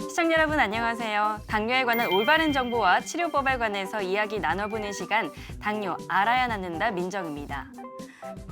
시청자 여러분 안녕하세요. 당뇨에 관한 올바른 정보와 치료법에 관해서 이야기 나눠보는 시간 당뇨 알아야 낫는다 민정입니다.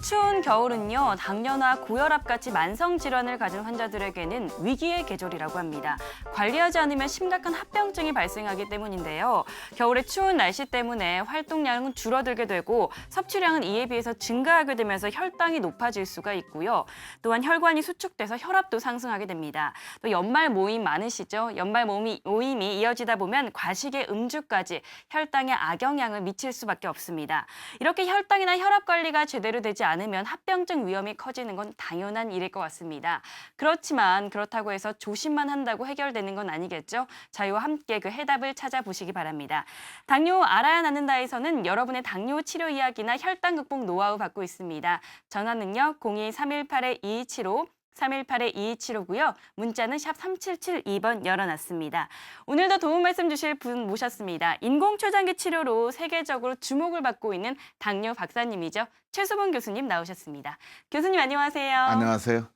추운 겨울은요, 당뇨나 고혈압 같이 만성 질환을 가진 환자들에게는 위기의 계절이라고 합니다. 관리하지 않으면 심각한 합병증이 발생하기 때문인데요. 겨울의 추운 날씨 때문에 활동량은 줄어들게 되고 섭취량은 이에 비해서 증가하게 되면서 혈당이 높아질 수가 있고요. 또한 혈관이 수축돼서 혈압도 상승하게 됩니다. 또 연말 모임 많으시죠? 연말 모임이 이어지다 보면 과식의 음주까지 혈당에 악영향을 미칠 수밖에 없습니다. 이렇게 혈당이나 혈압 관리가 제대로 되지 않으면 합병증 위험이 커지는 건 당연한 일일 것 같습니다. 그렇지만 그렇다고 해서 조심만 한다고 해결되는 건 아니겠죠? 저희와 함께 그 해답을 찾아보시기 바랍니다. 당뇨 알아야 낫는다에서는 여러분의 당뇨 치료 이야기나 혈당 극복 노하우 받고 있습니다. 전화는요 02-318-2275 318-2275고요. 문자는 샵 3772번 열어놨습니다. 오늘도 도움 말씀 주실 분 모셨습니다. 인공초장기 치료로 세계적으로 주목을 받고 있는 당뇨 박사님이죠. 최수봉 교수님 나오셨습니다. 교수님 안녕하세요. 안녕하세요.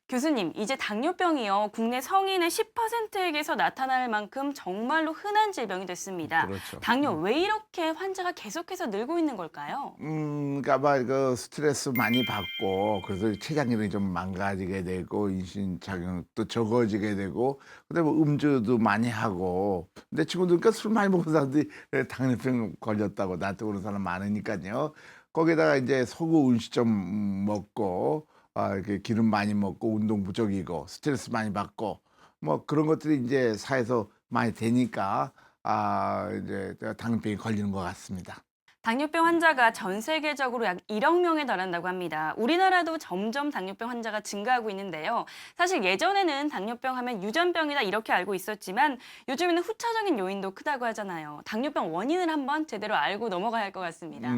교수님, 이제 당뇨병이요. 국내 성인의 10%에게서 나타날 만큼 정말로 흔한 질병이 됐습니다. 그렇죠. 당뇨 왜 이렇게 환자가 계속해서 늘고 있는 걸까요? 그러니까 그 스트레스 많이 받고 그래서 췌장 기능이 좀 망가지게 되고 인슐린 작용도 적어지게 되고 그다음에 음주도 많이 하고 근데 친구들 그러니까 술 많이 먹은 사람들이 당뇨병 걸렸다고 나한테 그런 사람 많으니까요. 거기다가 이제 서구 음식점 먹고 이렇게 기름 많이 먹고 운동 부족이고 스트레스 많이 받고 뭐 그런 것들이 이제 사회에서 많이 되니까 이제 당뇨병이 걸리는 것 같습니다. 당뇨병 환자가 전 세계적으로 약 1억 명에 달한다고 합니다. 우리나라도 점점 당뇨병 환자가 증가하고 있는데요. 사실 예전에는 당뇨병 하면 유전병이다 이렇게 알고 있었지만 요즘에는 후차적인 요인도 크다고 하잖아요. 당뇨병 원인을 한번 제대로 알고 넘어가야 할 것 같습니다.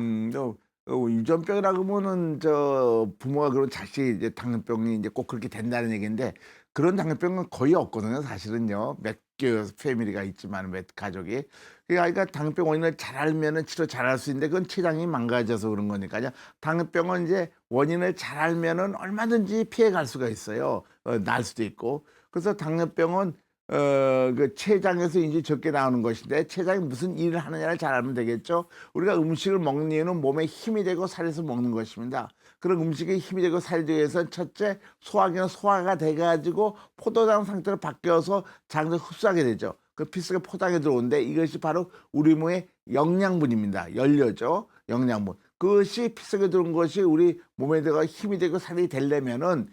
또 유전병이라고 하면은 저 부모가 그런 자식이 이제 당뇨병이 이제 꼭 그렇게 된다는 얘기인데 그런 당뇨병은 거의 없거든요. 사실은요. 몇 개 패밀리가 있지만 몇 가족이. 그러니까 당뇨병 원인을 잘 알면은 치료 잘할 수 있는데 그건 췌장이 망가져서 그런 거니까요. 당뇨병은 이제 원인을 잘 알면은 얼마든지 피해 갈 수가 있어요. 날 수도 있고. 그래서 당뇨병은 그 췌장에서 이제 적게 나오는 것인데 췌장이 무슨 일을 하느냐를 잘 알면 되겠죠. 우리가 음식을 먹는 이유는 몸에 힘이 되고 살에서 먹는 것입니다. 그런 음식에 힘이 되고 살이 되기 위해서 첫째 소화기는 소화가 돼가지고 포도당 상태로 바뀌어서 장에서 흡수하게 되죠. 그 피 속에 포당에 들어오는데 이것이 바로 우리 몸의 영양분입니다. 연료죠. 영양분. 그것이 피 속에 들어온 것이 우리 몸에 들어가 힘이 되고 살이 되려면은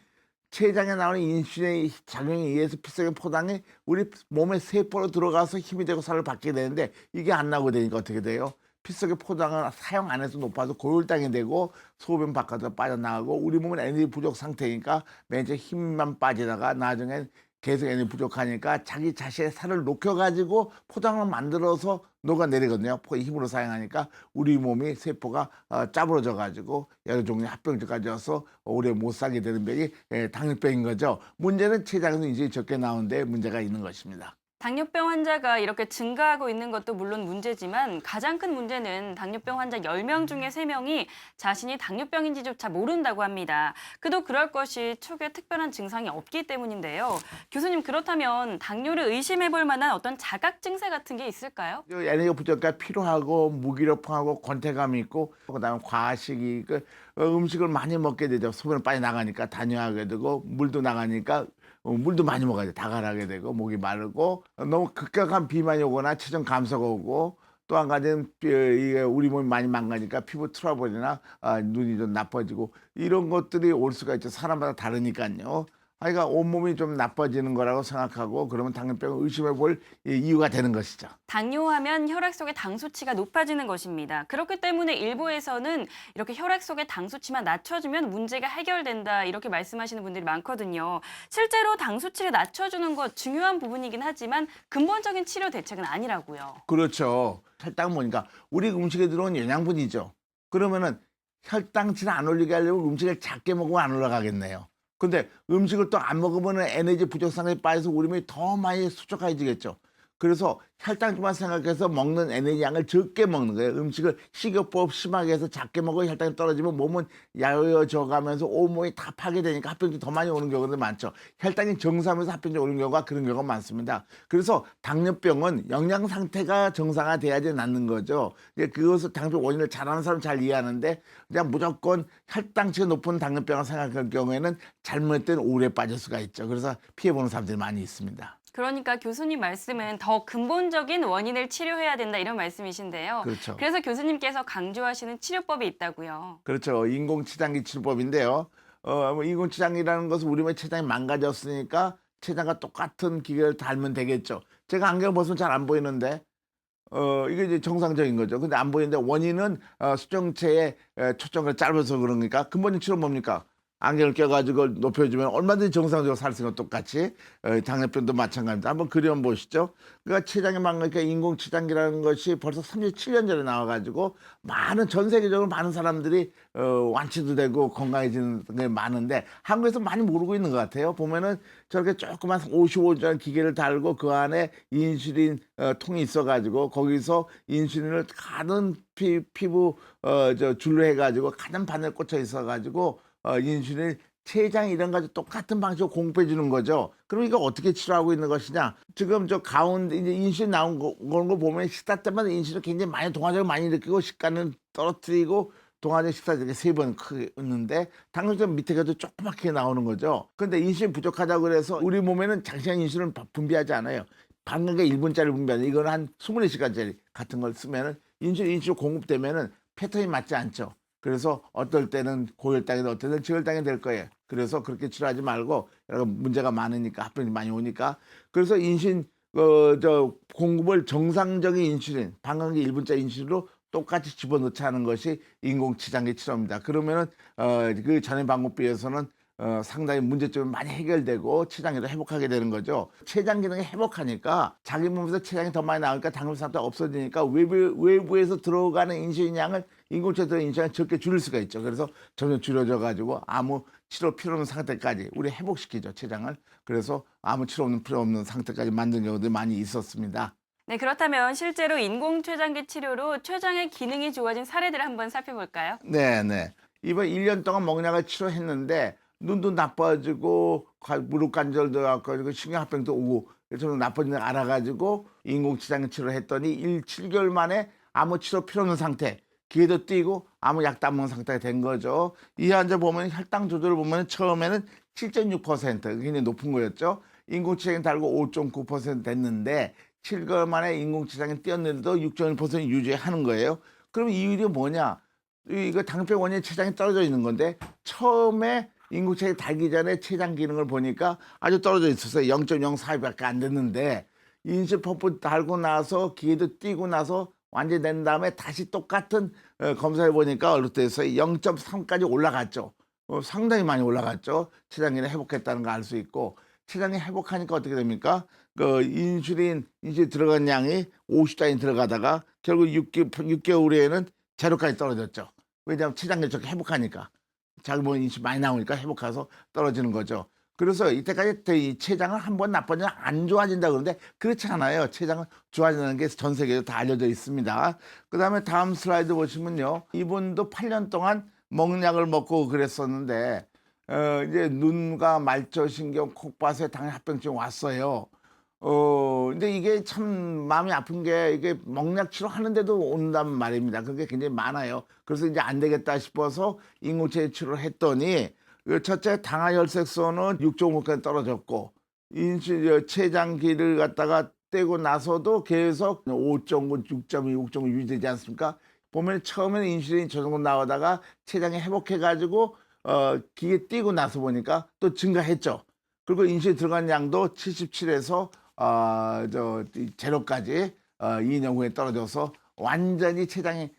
췌장에 나오는 인슐린의 작용에 의해서 피 속의 포당이 우리 몸의 세포로 들어가서 힘이 되고 살을 받게 되는데 이게 안 나오게 되니까 어떻게 돼요? 피 속의 포당은 사용 안 해서 높아서 고혈당이 되고 소변 바깥으로 빠져나가고 우리 몸은 에너지 부족 상태니까 맨 처음 힘만 빠지다가 나중엔 계속 에너지 부족하니까 자기 자신의 살을 녹여가지고 포장을 만들어서 녹아내리거든요. 힘으로 사용하니까 우리 몸이 세포가 짜부러져 가지고 여러 종류의 합병증까지 와서 오래 못 살게 되는 병이 당뇨병인 거죠. 문제는 췌장에서 이제 적게 나오는데 문제가 있는 것입니다. 당뇨병 환자가 이렇게 증가하고 있는 것도 물론 문제지만 가장 큰 문제는 당뇨병 환자 10명 중에 3명이 자신이 당뇨병인지조차 모른다고 합니다. 그도 그럴 것이 초기에 특별한 증상이 없기 때문인데요. 교수님 그렇다면 당뇨를 의심해 볼 만한 어떤 자각 증세 같은 게 있을까요? 에너지가 부족하니까 피로하고 무기력하고 권태감이 있고 그다음에 과식이 음식을 많이 먹게 되죠. 소변을 빨리 나가니까 단뇨하게 되고 물도 나가니까 물도 많이 먹어야 돼. 다갈하게 되고 목이 마르고 너무 급격한 비만이 오거나 체중 감소가 오고 또 한 가지는 이게 우리 몸이 많이 망가니까 피부 트러블이나 눈이 좀 나빠지고 이런 것들이 올 수가 있죠. 사람마다 다르니까요. 그러니까 온몸이 좀 나빠지는 거라고 생각하고 그러면 당뇨병을 의심해 볼 이유가 되는 것이죠. 당뇨하면 혈액 속의 당 수치가 높아지는 것입니다. 그렇기 때문에 일부에서는 이렇게 혈액 속의 당 수치만 낮춰주면 문제가 해결된다 이렇게 말씀하시는 분들이 많거든요. 실제로 당 수치를 낮춰주는 것 중요한 부분이긴 하지만 근본적인 치료 대책은 아니라고요. 그렇죠. 혈당 보니까 우리 음식에 들어온 영양분이죠. 그러면은 혈당치를 안 올리게 하려면 음식을 작게 먹으면 안 올라가겠네요. 근데 음식을 또 안 먹으면 에너지 부족 상태에 빠져서 우리 몸이 더 많이 수족해지겠죠. 그래서 혈당만 생각해서 먹는 에너지 양을 적게 먹는 거예요. 음식을 식이요법 심하게 해서 작게 먹어 혈당이 떨어지면 몸은 야여져 가면서 온몸이 다 파괴되니까 합병증 더 많이 오는 경우도 많죠. 혈당이 정상에서 합병증 오는 경우가 그런 경우가 많습니다. 그래서 당뇨병은 영양 상태가 정상화돼야지 낫는 거죠. 이제 그것을 당뇨병 원인을 잘 아는 사람은 잘 이해하는데 그냥 무조건 혈당치가 높은 당뇨병을 생각할 경우에는 잘못된 오류에 빠질 수가 있죠. 그래서 피해보는 사람들이 많이 있습니다. 그러니까 교수님 말씀은 더 근본적인 원인을 치료해야 된다 이런 말씀이신데요. 그렇죠. 그래서 교수님께서 강조하시는 치료법이 있다고요. 그렇죠. 인공치장기 치료법인데요. 뭐 인공치장이라는 것은 우리 몸의 췌장이 망가졌으니까 췌장과 똑같은 기계를 달면 되겠죠. 제가 안경 벗으면 잘 안 보이는데 이게 이제 정상적인 거죠. 근데 안 보이는데 원인은 수정체의 초점을 짧아서 그러니까 근본적 치료는 뭡니까? 안경을 껴가지고 높여주면 얼마든지 정상적으로 살 수 있는 것 똑같이 당뇨병도 마찬가지입니다. 한번 그림 보시죠. 그러니까 췌장이 망가니까 인공췌장기라는 것이 벌써 37년 전에 나와가지고 많은 전 세계적으로 많은 사람들이 완치도 되고 건강해지는 게 많은데 한국에서 많이 모르고 있는 것 같아요. 보면은 저렇게 조그만 55전 기계를 달고 그 안에 인슐린 통이 있어가지고 거기서 인슐린을 가는 피부 저 줄로 해가지고 가는 바늘에 꽂혀 있어가지고 인슐린 췌장 이런 가지고 똑같은 방식으로 공급해 주는 거죠. 그럼 이거 어떻게 치료하고 있는 것이냐? 지금 저 가운데 이제 인슐린 나온 그런 거 보면 식사 때마다 인슐린 굉장히 많이 동화적을 많이 일으키고 식간을 떨어뜨리고 동화적 식사 이렇게 3번 크게 있는데 당뇨병 밑에 가도 조그맣게 나오는 거죠. 그런데 인슐린 부족하다고 그래서 우리 몸에는 장시간 인슐린을 분비하지 않아요. 방광계 1분짜리 분비하는 이거는 한 24시간짜리 같은 걸 쓰면은 인슐린 공급되면은 패턴이 맞지 않죠. 그래서 어떨 때는 고혈당이 어떨 때는 저혈당이 될 거예요. 그래서 그렇게 치료하지 말고 여러 문제가 많으니까 합병이 많이 오니까 그래서 인슐린 저 공급을 정상적인 인슐린 방광계 1분짜리 인슐린으로 똑같이 집어넣지 하는 것이 인공치장기 치료입니다. 그러면은 그 전의 방법에 비해서는 상당히 문제점이 많이 해결되고 췌장기도 회복하게 되는 거죠. 췌장 기능이 회복하니까 자기 몸에서 췌장이 더 많이 나오니까 당뇨 상태가 없어지니까 외부에서 들어가는 인슐린 양을 인공체에 들어가는 인슐린을 적게 줄일 수가 있죠. 그래서 점점 줄여져 가지고 아무 치료 필요 없는 상태까지 우리 회복시키죠, 췌장을. 그래서 아무 치료 없는 필요 없는 상태까지 만든 경우들이 많이 있었습니다. 네, 그렇다면 실제로 인공췌장기 치료로 췌장의 기능이 좋아진 사례들을 한번 살펴볼까요? 네네. 이번 1년 동안 먹약을 치료했는데 눈도 나빠지고 무릎 관절도 나빠지고 신경합병도 오고 좀 나빠지는 걸 알아가지고 인공치장기 치료를 했더니 7개월 만에 아무 치료 필요 없는 상태 기회도 뛰고 아무 약도 안 먹는 상태가 된 거죠. 이 환자 보면 혈당 조절을 보면 처음에는 7.6% 굉장히 높은 거였죠. 인공치장이 달고 5.9% 됐는데 7개월 만에 인공치장이 뛰었는데도 6.1% 유지하는 거예요. 그럼 이유가 뭐냐? 이거 당뇨병 원인이 췌장이 떨어져 있는 건데 처음에 인공체장이 달기 전에 췌장 기능을 보니까 아주 떨어져 있었어요. 0.04밖에 안 됐는데 인슐린 펌프 달고 나서 기계도 뛰고 나서 완전히 낸 다음에 다시 똑같은 검사해 보니까 얼룩돼서 0.3까지 올라갔죠. 상당히 많이 올라갔죠. 췌장 기능 회복했다는 거 알 수 있고 췌장이 회복하니까 어떻게 됩니까? 그 인슐린 들어간 양이 50단위 들어가다가 결국 6개월 후에는 제로까지 떨어졌죠. 왜냐하면 췌장이 저렇게 회복하니까. 자기 몸에 인슐린 많이 나오니까 회복해서 떨어지는 거죠. 그래서 이때까지 이 췌장은 한 번 나빠지면 안 좋아진다 그러는데 그렇지 않아요. 췌장은 좋아지는 게 전 세계에 다 알려져 있습니다. 그다음에 다음 슬라이드 보시면요. 이분도 8년 동안 먹약을 먹고 그랬었는데 이제 눈과 말초신경, 콧밭에 당뇨합병증 왔어요. 근데 이게 참 마음이 아픈 게 이게 먹약 치료하는데도 온단 말입니다. 그게 굉장히 많아요. 그래서 이제 안 되겠다 싶어서 인공체 치료를 했더니 그 첫째 당화혈색소는 6.5까지 떨어졌고 췌장기를 갖다가 떼고 나서도 계속 5.9, 6.2, 6.5 유지되지 않습니까? 보면 처음에는 인슐린이 저 정도 나오다가 췌장이 회복해가지고 기계 띄고 나서 보니까 또 증가했죠. 그리고 인슐린 들어간 양도 77에서 제로까지 2년 후에 떨어져서 완전히 췌장이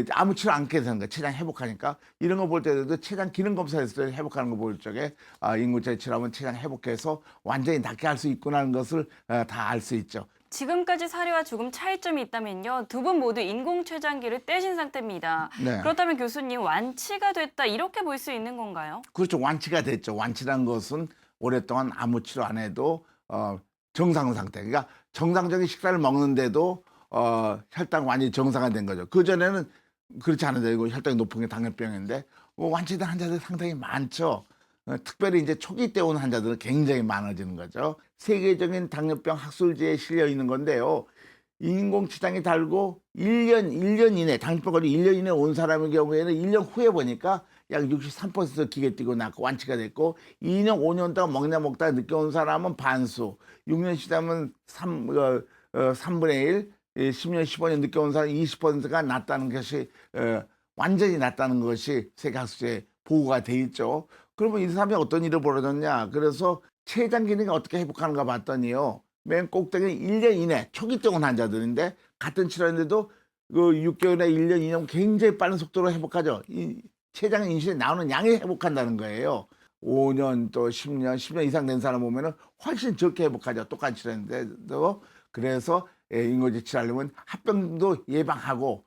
아무 치료 안 하게 되는 거예요. 췌장 회복하니까. 이런 거 볼 때도 췌장 기능 검사했을 때 회복하는 거 볼 적에 인공체 치료하면 췌장 회복해서 완전히 낫게 할 수 있구나 하는 것을 다 알 수 있죠. 지금까지 사례와 조금 차이점이 있다면요. 두 분 모두 인공췌장기를 떼신 상태입니다. 네. 그렇다면 교수님 완치가 됐다 이렇게 볼 수 있는 건가요? 그렇죠. 완치가 됐죠. 완치란 것은 오랫동안 아무 치료 안 해도 정상 상태. 그러니까 정상적인 식사를 먹는데도 혈당 완전히 정상화된 거죠. 그 전에는 그렇지 않은데 이거 혈당이 높은 게 당뇨병인데 완치된 환자들 상당히 많죠. 특별히 이제 초기 때 온 환자들은 굉장히 많아지는 거죠. 세계적인 당뇨병 학술지에 실려 있는 건데요. 인공치장이 달고 1년 이내, 당뇨병 걸리 1년 이내 온 사람의 경우에는 1년 후에 보니까 약 63% 기계 뛰고 낫고 완치가 됐고 2년, 5년 동안 먹다가 늦게 온 사람은 반수, 6년 지나면 3분의 1, 10년, 15년 늦게 온 사람 20%가 낫다는 것이 완전히 낫다는 것이 세계학술지에 보고가 돼 있죠. 그러면 이 사람이 어떤 일이 벌어졌냐? 그래서 췌장 기능이 어떻게 회복하는가 봤더니요. 맨 꼭대기는 1년 이내 초기 때 온 환자들인데 같은 치료인데도 그 6개월에 1년, 2년 굉장히 빠른 속도로 회복하죠. 이 췌장 인슐린이 나오는 양이 회복한다는 거예요. 5년 또 10년 이상 된 사람 보면은 훨씬 적게 회복하죠. 똑같은 치료인데도. 그래서 인공지능 치료하려면 합병도 예방하고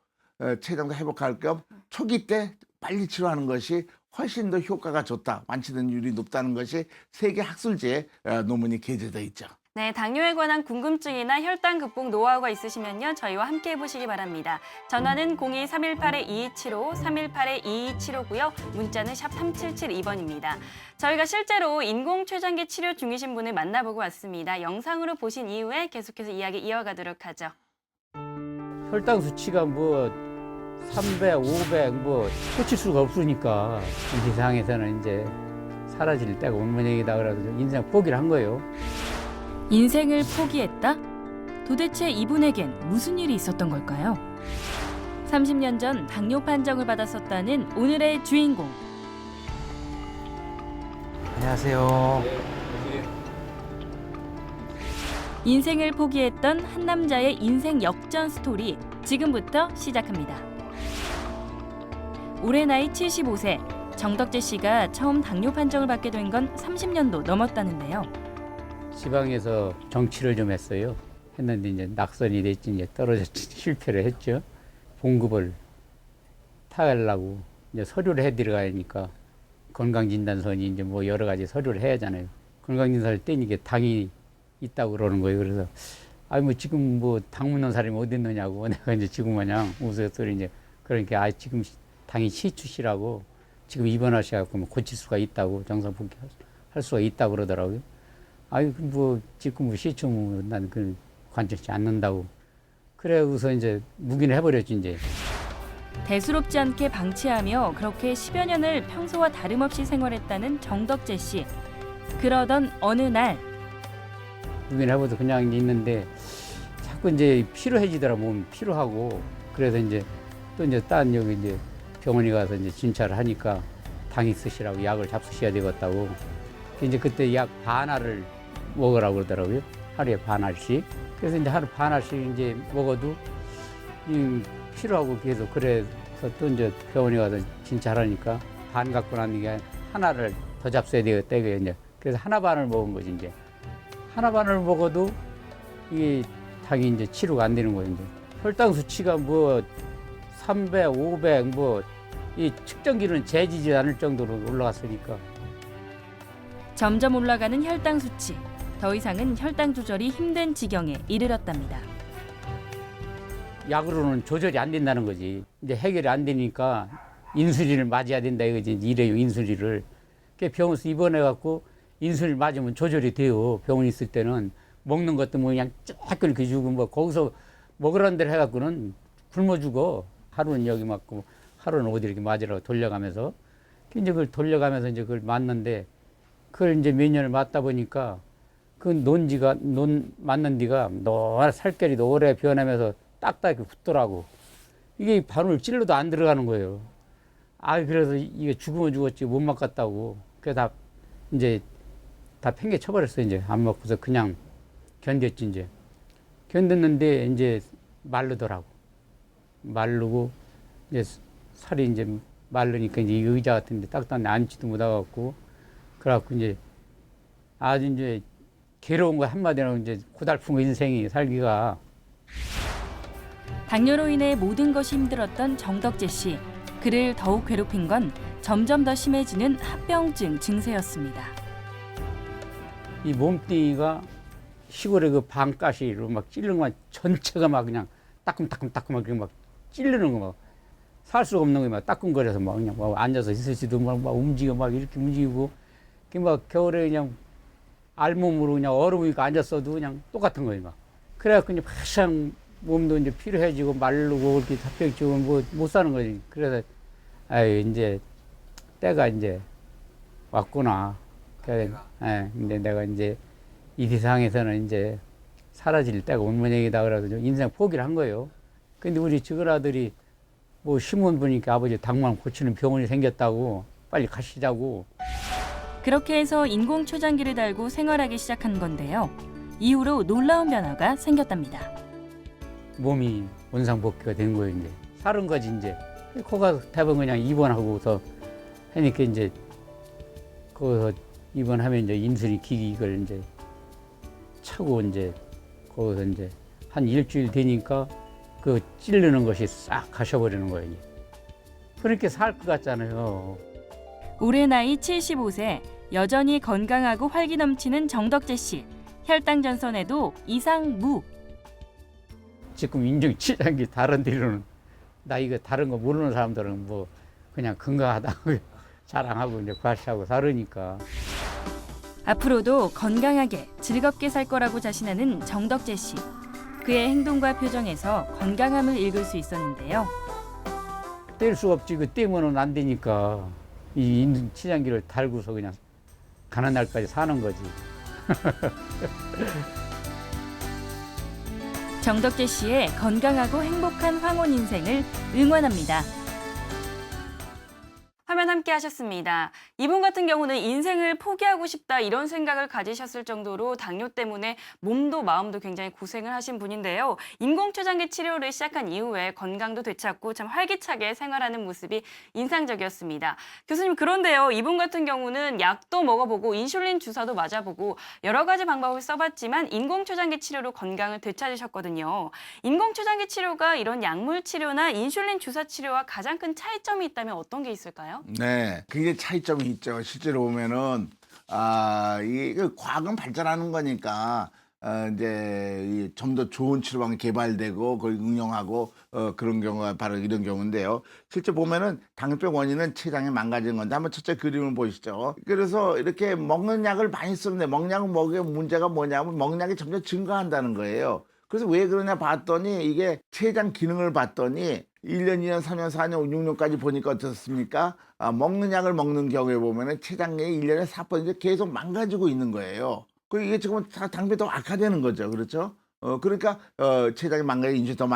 췌장도 회복할 겸 초기 때 빨리 치료하는 것이 훨씬 더 효과가 좋다, 완치된율이 높다는 것이 세계 학술지에 논문이 게재되어 있죠. 네, 당뇨에 관한 궁금증이나 혈당 극복 노하우가 있으시면요. 저희와 함께 해보시기 바랍니다. 전화는 02-318-2275, 318-2275고요. 문자는 샵 3772번입니다. 저희가 실제로 인공췌장기 치료 중이신 분을 만나보고 왔습니다. 영상으로 보신 이후에 계속해서 이야기 이어가도록 하죠. 혈당 수치가 뭐 300, 500 뭐 고칠 수가 없으니까 이 세상에서는 이제 사라질 때가 온 모양이다 그래서 인생 포기를 한 거예요. 인생을 포기했다? 도대체 이분에겐 무슨 일이 있었던 걸까요? 30년 전 당뇨 판정을 받았었다는 오늘의 주인공. 안녕하세요. 인생을 포기했던 한 남자의 인생 역전 스토리 지금부터 시작합니다. 올해 나이 75세, 정덕재 씨가 처음 당뇨 판정을 받게 된 건 30년도 넘었다는데요. 지방에서 정치를 좀 했어요. 했는데 이제 낙선이 됐지, 이제 떨어졌지, 실패를 했죠. 봉급을 타가려고 이제 서류를 해드려야 하니까 건강진단서니 이제 뭐 여러 가지 서류를 해야 하잖아요. 건강진단서를 떼니까 당이 있다고 그러는 거예요. 그래서 아니 뭐 지금 뭐 당 묻는 사람이 어디 있느냐고 내가 이제 지금 마냥 웃었더니 이제 그러니까 지금 당이 시추시라고 지금 입원하셔갖고 뭐 고칠 수가 있다고 정상 복귀할 수가 있다고 그러더라고요. 아유 뭐 지금 뭐 시추 난 그 관철치 않는다고. 그래서 이제 묵인을 해버렸지 이제. 대수롭지 않게 방치하며 그렇게 10여 년을 평소와 다름없이 생활했다는 정덕재 씨. 그러던 어느 날 묵인을 해봐도 그냥 있는데 자꾸 이제 피로해지더라. 몸이 피로하고. 그래서 이제 또 이제 딴 여기 이제 병원에 가서 이제 진찰을 하니까 당이 있으시라고 약을 잡수셔야 되겠다고. 이제 그때 약 반알을 먹으라고 그러더라고요. 하루에 반알씩. 그래서 이제 하루 반알씩 이제 먹어도 피로하고 계속 그래서 또 이제 병원에 가서 진찰하니까 반 갖고 나는 게 하나를 더 잡숴야 되겠다 이거예요. 이제 그래서 하나 반을 먹은 거지 이제. 하나 반을 먹어도 이 당이 이제 치료가 안 되는 거예요. 이제 혈당 수치가 뭐 300, 500 뭐 이 측정기는 재지지 않을 정도로 올라갔으니까. 점점 올라가는 혈당 수치. 더 이상은 혈당 조절이 힘든 지경에 이르렀답니다. 약으로는 조절이 안 된다는 거지. 이제 해결이 안 되니까 인슐린을 맞아야 된다 이거지. 이래요 인슐린을. 그 병원에서 입원해갖고 인슐린 맞으면 조절이 돼요. 병원 있을 때는 먹는 것도 뭐 그냥 조금 이렇게 주고 뭐 거기서 먹으라는 대로 해갖고는 굶어 죽어. 하루는 여기 맞고 하루는 어디 이렇게 맞으라고 돌려가면서. 이제 그걸 돌려가면서 이제 그걸 맞는데 그걸 이제 몇 년을 맞다 보니까 그 맞는 뒤가 살결이 노래 변하면서 딱딱이 붙더라고. 이게 바늘 찔러도 안 들어가는 거예요. 아, 그래서 이게 죽으면 죽었지 못 맞겠다고. 그래서 이제 다 팽개 쳐버렸어. 이제 안 먹고서 그냥 견뎠지 이제. 견뎠는데 이제 마르더라고. 마르고 이제 살이 이제 마르니까 이제 의자 같은데 딱딱한데 앉지도 못하고 그래갖고 이제 아주 이제 괴로운 거 한마디로 이제 고달픈 거 인생이 살기가. 당뇨로 인해 모든 것이 힘들었던 정덕재 씨. 그를 더욱 괴롭힌 건 점점 더 심해지는 합병증 증세였습니다. 이 몸뚱이가 시골의 그 방가시로 막 찌르는 거 전체가 막 그냥 따끔따끔따끔하게 막 찌르는 거 막 살 수가 없는 거 막 따끔거려서 막 그냥 막 앉아서 있을지도 막 움직여 막 이렇게 움직이고 막 겨울에 그냥 알몸으로 그냥 얼음 위에 앉았어도 그냥 똑같은 거예요 막. 그래갖고 이제 막상 몸도 이제 피로해지고 마르고 그렇게 합병증 뭐 못 사는 거지. 그래서 아유 이제 때가 이제 왔구나. 그래, 예, 근데 내가 이제 이 세상에서는 이제 사라질 때가 온 모양이다 그래서 인생 포기를 한 거예요. 근데 우리 증언아들이 뭐 신문 보니까 아버지 당만 고치는 병원이 생겼다고 빨리 가시자고. 그렇게 해서 인공 초장기를 달고 생활하기 시작한 건데요. 이후로 놀라운 변화가 생겼답니다. 몸이 원상복귀가 된 거예요 이제. 살은 거지 이제. 코가 대부분 그냥 입원하고서 하니까 이제 거기서 입원하면 이제 인슐린 기기 이걸 이제 차고 이제 거기서 이제 한 일주일 되니까 그 찌르는 것이 싹 가셔버리는 거예요. 그렇게 살 것 같잖아요. 올해 나이 75세, 여전히 건강하고 활기 넘치는 정덕재 씨. 혈당 전선에도 이상 무. 지금 인중치장기 다른 데로는 나 이거 다른 거 모르는 사람들은 뭐 그냥 건강하다고 자랑하고 이제 과시하고 살으니까. 앞으로도 건강하게 즐겁게 살 거라고 자신하는 정덕재 씨. 그의 행동과 표정에서 건강함을 읽을 수 있었는데요. 뗄 수 없지. 그 떼면은 안 되니까 이 인중치장기를 달고서 그냥 가는 날까지 사는 거지. 정덕재 씨의 건강하고 행복한 황혼 인생을 응원합니다. 화면 함께 하셨습니다. 이분 같은 경우는 인생을 포기하고 싶다 이런 생각을 가지셨을 정도로 당뇨 때문에 몸도 마음도 굉장히 고생을 하신 분인데요. 인공초장기 치료를 시작한 이후에 건강도 되찾고 참 활기차게 생활하는 모습이 인상적이었습니다. 교수님, 그런데요. 이분 같은 경우는 약도 먹어보고 인슐린 주사도 맞아보고 여러 가지 방법을 써봤지만 인공초장기 치료로 건강을 되찾으셨거든요. 인공초장기 치료가 이런 약물 치료나 인슐린 주사 치료와 가장 큰 차이점이 있다면 어떤 게 있을까요? 네, 그게 차이점이 있죠. 실제로 보면은 이게 과학은 발전하는 거니까 이제 좀 더 좋은 치료방이 개발되고 그걸 응용하고 그런 경우가 바로 이런 경우인데요. 실제 보면은 당뇨병 원인은 췌장이 망가지는 건데 한번 첫째 그림을 보시죠. 그래서 이렇게 먹는 약을 많이 쓰는데 먹는 약을 먹으면 문제가 뭐냐면 먹는 약이 점점 증가한다는 거예요. 그래서 왜 그러냐 봤더니 이게 췌장 기능을 봤더니 1년, 2년, 3년, 4년, 6년까지 보니까 어떻습니까? 먹는 약을 먹는 경우에 보면은 췌장량이 1년에 4% 계속 망가지고 있는 거예요. 그 이게 지금 당뇨 더 악화되는 거죠. 그렇죠? 그러니까 췌장이 망가지고 인슐린이 더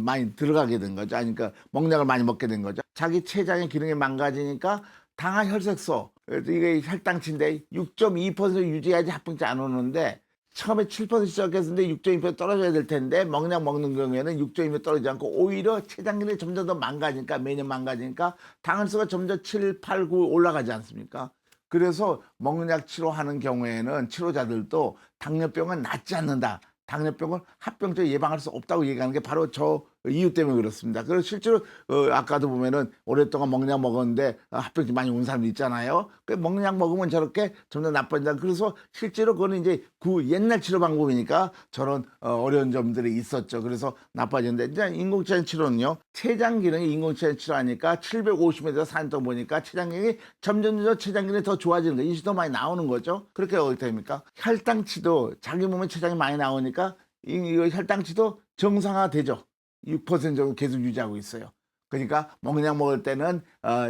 많이 들어가게 된 거죠. 아니, 그러니까 먹는 약을 많이 먹게 된 거죠. 자기 췌장의 기능이 망가지니까 당화 혈색소, 이게 혈당치인데 6.2% 유지해야지 합병증 안 오는데 처음에 7% 시작했는데 6.2% 떨어져야 될 텐데 먹는 약 먹는 경우에는 6.2% 떨어지지 않고 오히려 췌장 기능이 점점 더 망가지니까 매년 망가지니까 당한수가 점점 7, 8, 9 올라가지 않습니까? 그래서 먹는 약 치료하는 경우에는 치료자들도 당뇨병은 낫지 않는다. 당뇨병을 합병증 예방할 수 없다고 얘기하는 게 바로 저 이유 때문에 그렇습니다. 그래서 실제로 아까도 보면은 오랫동안 먹는 약 먹었는데 합병증 많이 온 사람도 있잖아요. 그 먹는 약 먹으면 저렇게 점점 나빠진다. 그래서 실제로 그거는 이제 옛날 치료 방법이니까 저런 어려운 점들이 있었죠. 그래서 나빠지는데 이제 인공치료 치료는요. 췌장 기능이 인공치료 치료하니까 750m에서 4년 동안 보니까 췌장 기능이 점점 췌장 기능이 더 좋아지는 거예요. 인슐린이 더 많이 나오는 거죠. 그렇게 어떻게 됩니까? 혈당치도 자기 몸에 췌장이 많이 나오니까 이 혈당치도 정상화되죠. 6% 정도 계속 유지하고 있어요. 그러니까 먹는 약 먹을 때는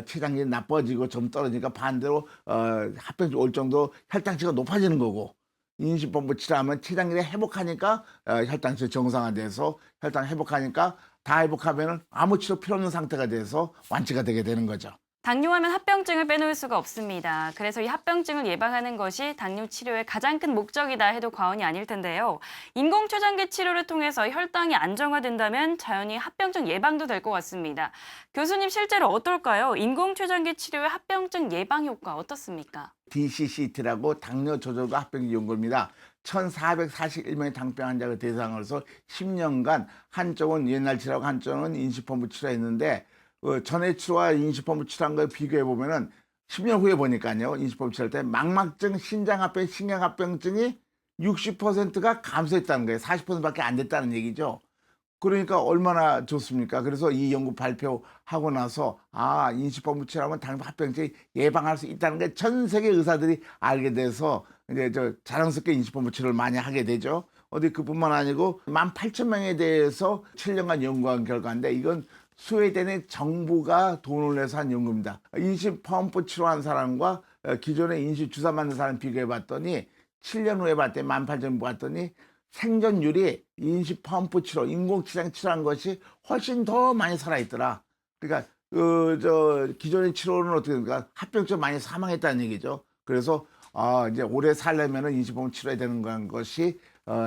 췌장이 나빠지고 좀 떨어지니까 반대로 합병증 올 정도 혈당치가 높아지는 거고 인슐린펌프 치료하면 췌장이 회복하니까 혈당치 정상화돼서 혈당 회복하니까 다 회복하면은 아무 치료 필요 없는 상태가 돼서 완치가 되게 되는 거죠. 당뇨하면 합병증을 빼놓을 수가 없습니다. 그래서 이 합병증을 예방하는 것이 당뇨 치료의 가장 큰 목적이다 해도 과언이 아닐 텐데요. 인공초장기 치료를 통해서 혈당이 안정화된다면 자연히 합병증 예방도 될 것 같습니다. 교수님, 실제로 어떨까요? 인공초장기 치료의 합병증 예방 효과 어떻습니까? DCCT라고 당뇨 조절과 합병증 연구입니다. 1,441명의 당뇨병 환자를 대상으로 해서 10년간 한쪽은 옛날 치료하고 한쪽은 인슐린펌프 치료했는데 전에 치료와 인슐린펌프 치료한 걸 비교해 보면은 10년 후에 보니까요. 인슐린펌프 치료할 때 망막증, 신장합병, 신경합병증이 60%가 감소했다는 거예요. 40%밖에 안 됐다는 얘기죠. 그러니까 얼마나 좋습니까? 그래서 이 연구 발표하고 나서 인시펌프 치료하면 당뇨 합병증 예방할 수 있다는 게 전 세계 의사들이 알게 돼서 이제 자랑스럽게 인시펌프 치료를 많이 하게 되죠. 어디 그뿐만 아니고 18,000명에 대해서 7년간 연구한 결과인데 이건 스웨덴의 정부가 돈을 내서 한 연구입니다. 인시펌프 치료한 사람과 기존에 인시 주사 맞는 사람 비교해 봤더니 7년 후에 봤더니 18,000명 봤더니 생존율이 인시펌프 치료, 인공치장 치료한 것이 훨씬 더 많이 살아있더라. 그러니까 기존의 치료는 어떻게 됩니까? 합병증 많이 사망했다는 얘기죠. 그래서 이제 오래 살려면은 인시펌프 치료해야 되는 것이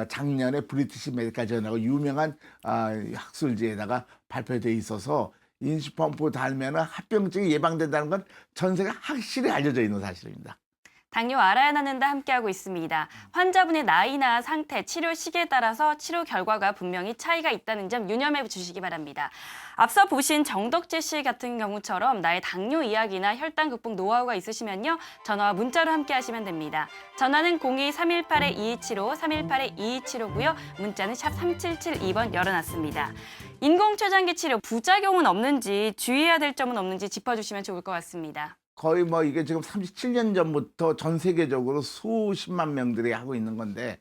작년에 브리티시 메디컬 저널하고 유명한 학술지에다가 발표돼 있어서 인시펌프 달면은 합병증이 예방된다는 건 전 세계 확실히 알려져 있는 사실입니다. 당뇨 알아야 하는다 함께하고 있습니다. 환자분의 나이나 상태, 치료 시기에 따라서 치료 결과가 분명히 차이가 있다는 점 유념해 주시기 바랍니다. 앞서 보신 정덕재 씨 같은 경우처럼 나의 당뇨 이야기나 혈당 극복 노하우가 있으시면요. 전화와 문자로 함께하시면 됩니다. 전화는 02-318-2275, 318-2275고요. 문자는 샵 3772번 열어놨습니다. 인공췌장기 치료 부작용은 없는지 주의해야 될 점은 없는지 짚어주시면 좋을 것 같습니다. 거의 이게 지금 37년 전부터 전 세계적으로 수십만 명들이 하고 있는 건데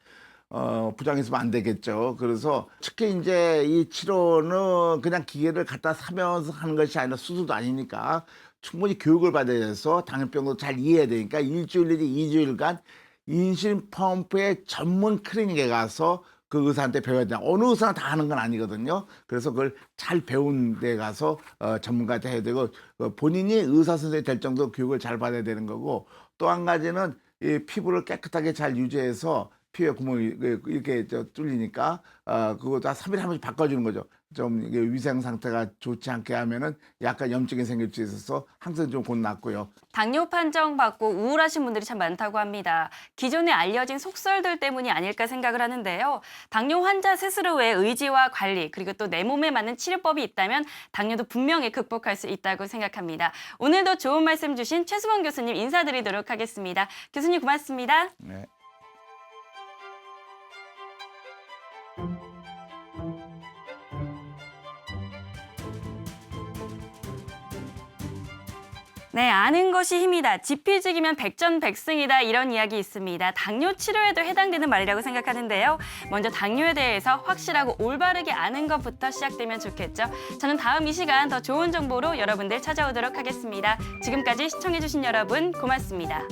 부작용 있으면 안 되겠죠. 그래서 특히 이제 이 치료는 그냥 기계를 갖다 사면서 하는 것이 아니라 수술도 아니니까 충분히 교육을 받아야 돼서 당뇨병도 잘 이해해야 되니까 일주일 내지 2주일간 인슐린 펌프의 전문 클리닉에 가서 그 의사한테 배워야 돼. 어느 의사나 다 하는 건 아니거든요. 그래서 그걸 잘 배운 데 가서 전문가한테 해야 되고 본인이 의사 선생님이 될 정도 교육을 잘 받아야 되는 거고 또 한 가지는 이 피부를 깨끗하게 잘 유지해서 피부에 구멍이 이렇게 뚫리니까 그거 다 3일에 한 번씩 바꿔주는 거죠. 좀 이게 위생 상태가 좋지 않게 하면은 약간 염증이 생길 수 있어서 항상 좀 곧 낫고요. 당뇨 판정받고 우울하신 분들이 참 많다고 합니다. 기존에 알려진 속설들 때문이 아닐까 생각을 하는데요. 당뇨 환자 스스로의 의지와 관리 그리고 또 내 몸에 맞는 치료법이 있다면 당뇨도 분명히 극복할 수 있다고 생각합니다. 오늘도 좋은 말씀 주신 최수범 교수님 인사드리도록 하겠습니다. 교수님 고맙습니다. 네. 네, 아는 것이 힘이다. 지피지기면 백전백승이다. 이런 이야기 있습니다. 당뇨 치료에도 해당되는 말이라고 생각하는데요. 먼저 당뇨에 대해서 확실하고 올바르게 아는 것부터 시작되면 좋겠죠. 저는 다음 이 시간 더 좋은 정보로 여러분들 찾아오도록 하겠습니다. 지금까지 시청해주신 여러분 고맙습니다.